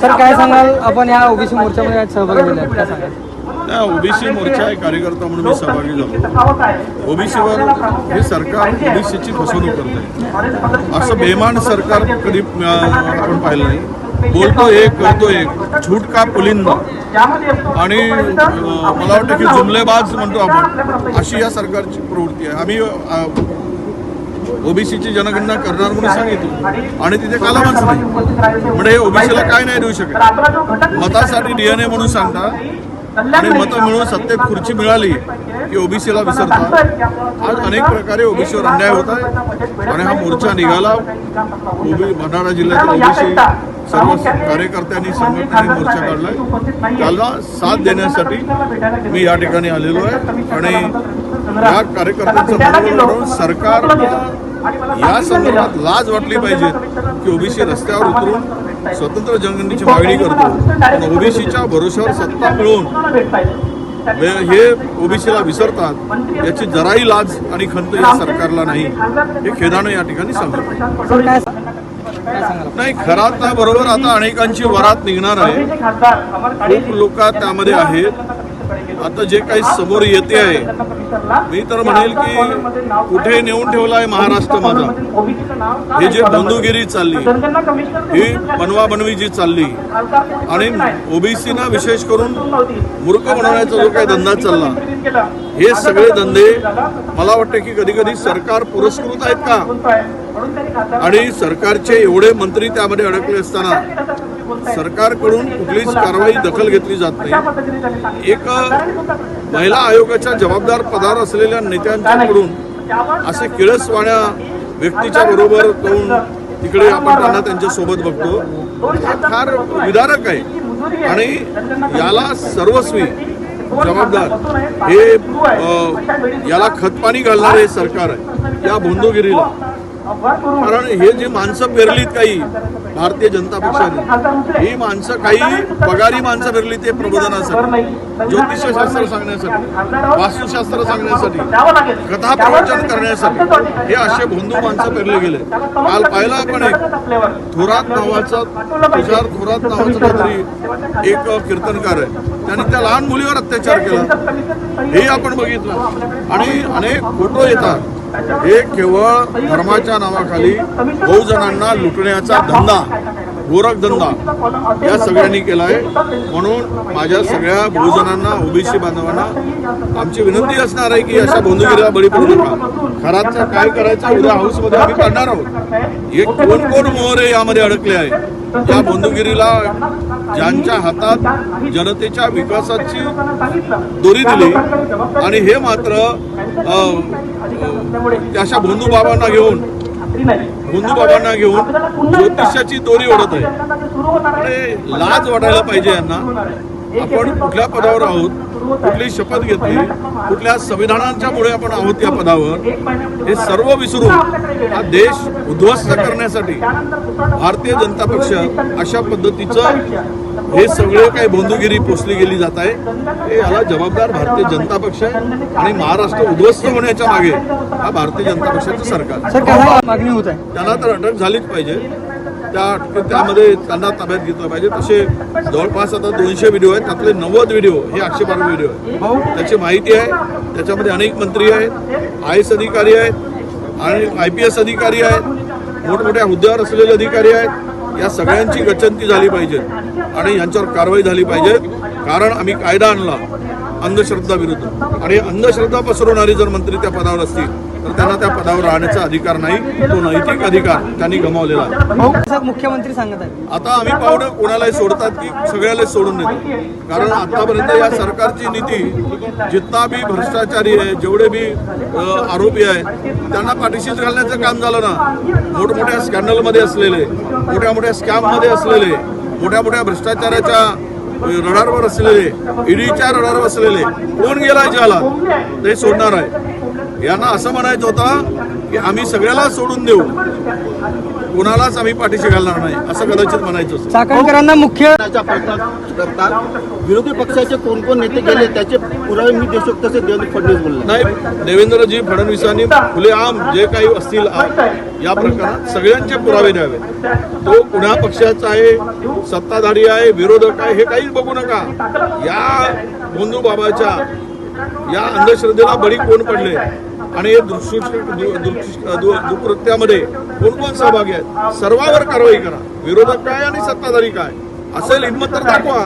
Sir काय सांगाल, आपण या ओबीसी मोर्चामध्ये आज सहभागी झाले काय सांगाल? त्या ओबीसी मोर्चा एक कार्यकर्ता म्हणून मी सहभागी झालो. ओबीसीवर हे सरकार ओबीसीची फसवणूक करत आहे. असं बेमान सरकार कधी आपण पाहिलं नाही. बोलतो एक करतो एक, झूठ का पुलिंदा. आणि मला वाटतं की जुमलेबाज म्हणतो आपण, अशी या सरकारची प्रवृत्ती आहे. आम्ही ओबीसीची जनगणना करणार म्हणून सांगितलं आणि तिथे कालावधच नाही. म्हणजे ओबीसीला काय नाही देऊ शकत. मतासाठी डीएनए म्हणून सांगता आणि मतं मिळून सत्तेत खुर्ची मिळाली की ओबीसीला विसरतात. आज अनेक प्रकारे ओबीसीवर अन्याय होत आहे आणि हा मोर्चा निघाला. भंडारा जिल्ह्यातील ओबीसी सर्व कार्यकर्त्यांनी संघटनांनी मोर्चा काढलाय. त्याला साथ देण्यासाठी मी या ठिकाणी आलेलो आहे आणि या कार्यकर्त्यांचं सरकारला या संदर्भात लाज वाटली पाहिजे की ओबीसी रस्त्यावर उतरून स्वतंत्र जनगणनेची मागणी करतो. ओबीसीच्या भरोश्यावर सत्ता मिळवून हे ओबीसीला विसरतात, याची जराही लाज आणि खंत या सरकारला नाही, हे खेदानं या ठिकाणी सांगतो. नाही, खरात नाही बरोबर. आता अनेकांची वरात निघणार आहे. खूप लोक त्यामध्ये आहेत. आता जे काही समोर येते आहे, मी तर म्हणेल की कुठे नेऊन ठेवला आहे महाराष्ट्र माझा. हे जे बंधुगिरी चालली, ही बनवाबनवी जी चालली आणि ओबीसीना विशेष करून मूर्ख बनवण्याचा जो काही धंदा चालला, हे सगळे धंदे मला वाटतं की कधी कधी सरकार पुरस्कृत आहेत का? आणि सरकारचे एवढे मंत्री त्यामध्ये अडकले असताना सरकारकडून कुठलीच कारवाई दखल घेतली जात नाही. एक महिला आयोगाच्या जबाबदार पदावर असलेल्या नेत्यांच्याकडून असे किळसवाण्या व्यक्तीच्या बरोबर करून तिकडे आपण त्यांना त्यांच्या सोबत बघतो. फार विदारक आहे आणि याला सर्वस्वी जबाबदार हे याला खतपाणी घालणारे सरकार आहे या भोंदूगिरीला. कारण हे जे माणसं पेरलीत काही भारतीय जनता पक्षाने, ही माणसं काही पगारी माणसं पेरली ते प्रबोधनासाठी, ज्योतिषशास्त्र सांगण्यासाठी, वास्तुशास्त्र सांगण्यासाठी, कथा प्रवचन करण्यासाठी हे असे भोंदू माणसं पेरले गेले. काल पाहिलं आपण एक थोरात नावाचा तुषार थोरात नावाचा काहीतरी एक कीर्तनकार आहे, त्यांनी त्या लहान मुलीवर अत्याचार केला, हे आपण बघितलं. आणि अनेक फोटो येतात. हे केवळ धर्माच्या नावाखाली बहुजनांना लुटण्याचा धंदा, गोरखधंदा या सगळ्यांनी केला आहे. म्हणून माझ्या सगळ्या बहुजनांना, ओबीसी बांधवांना आमची विनंती असणार आहे की अशा भोंदूगिरीला बळी पडू नका. खराचं काय करायचं उद्या हाऊसमध्ये आम्ही काढणार आहोत. हे कोण कोण मोहरे यामध्ये अडकले आहे. या भोंदूगिरीला ज्यांच्या हातात जनतेच्या विकासाची दोरी दिली आणि हे मात्र अशा भोंदूबाबांना घेऊन ज्योतिषाची दोरी ओढत आहे. लाज वाटायला पाहिजे यांना. आपण कुठल्या पदावर आहोत, कुठली शपथ घेतली, कुठल्या संविधानाच्या मुळे आपण आहोत या पदावर, हे सर्व विसरून हा देश उद्ध्वस्त करण्यासाठी भारतीय जनता पक्ष अशा पद्धतीचं हे सगळे काही भोंदूगिरी पोचली गेली जात आहे. हे याला जबाबदार भारतीय जनता पक्ष आहे आणि महाराष्ट्र उद्ध्वस्त होण्याच्या मागे हा भारतीय जनता पक्षाचं सरकार. मागणी होत आहे त्यांना तर अटक झालीच पाहिजे. त्यामध्ये त्यांना ताब्यात घेतलं पाहिजे. तसे जवळपास आता 200 व्हिडिओ आहेत, त्यातले 90 व्हिडिओ हे आक्षेपार्ह व्हिडिओ आहेत. त्याची माहिती आहे. त्याच्यामध्ये अनेक मंत्री आहेत, IAS अधिकारी आहेत आणि IPS अधिकारी आहेत, मोठमोठ्या हुद्द्यावर असलेले अधिकारी आहेत. या सगळ्यांची गच्चंती झाली पाहिजे आणि यांच्यावर कारवाई झाली पाहिजे. कारण आम्ही कायदा आणला अंधश्रद्धा विरुद्ध आणि अंधश्रद्धा पसरवणारे जर मंत्री त्या पदावर असतील तर त्यांना त्या पदावर राहण्याचा अधिकार नाही. तो नैतिक अधिकार त्यांनी गमावलेला आहे. मुख्यमंत्री सांगत आहे आता आम्ही पावडं कोणालाही सोडतात की सगळ्याला सोडून देतो. कारण आतापर्यंत या सरकारची नीती जितना बी भ्रष्टाचारी आहे, जेवढे बी आरोपी आहेत त्यांना पाठीशीच घालण्याचं काम झालं ना. मोठमोठ्या स्कॅन्डलमध्ये असलेले, मोठ्या मोठ्या स्कॅममध्ये असलेले, मोठ्या मोठ्या भ्रष्टाचाराच्या रडारवर असलेले, ईडीच्या रडारवर असलेले कोण गेला ज्याला ते सोडणार आहे. यांना असं म्हणायचं होतं की आम्ही सगळ्याला सोडून देऊ, कोणालाच आम्ही पाठीशी घालणार नाही असं कदाचित म्हणायचं असेल. चाकणकरांना मुख्य प्रयत्न करतात. विरोधी पक्षाचे कोण कोण नेते गेले त्याचे पुरावे मी देऊ शकतो असे देवेंद्र फडणवीस बोलले. नाही, देवेंद्रजी फडणवीसांनी खुलेआम जे काही असतील या प्रकरणात सगळ्यांचे पुरावे द्यावे. तो कुणा पक्षाचा आहे, सत्ताधारी आहे, विरोधक आहे, हे काहीच बघू नका. या भोंदू बाबाच्या या अंधश्रद्धेला बळी कोण पडले आणि हे दुष्कृत्यामध्ये कोण कोण सहभागी आहेत, सर्वांवर कारवाई करा. विरोधक काय आणि सत्ताधारी काय असेल हिंमत तर दाखवा.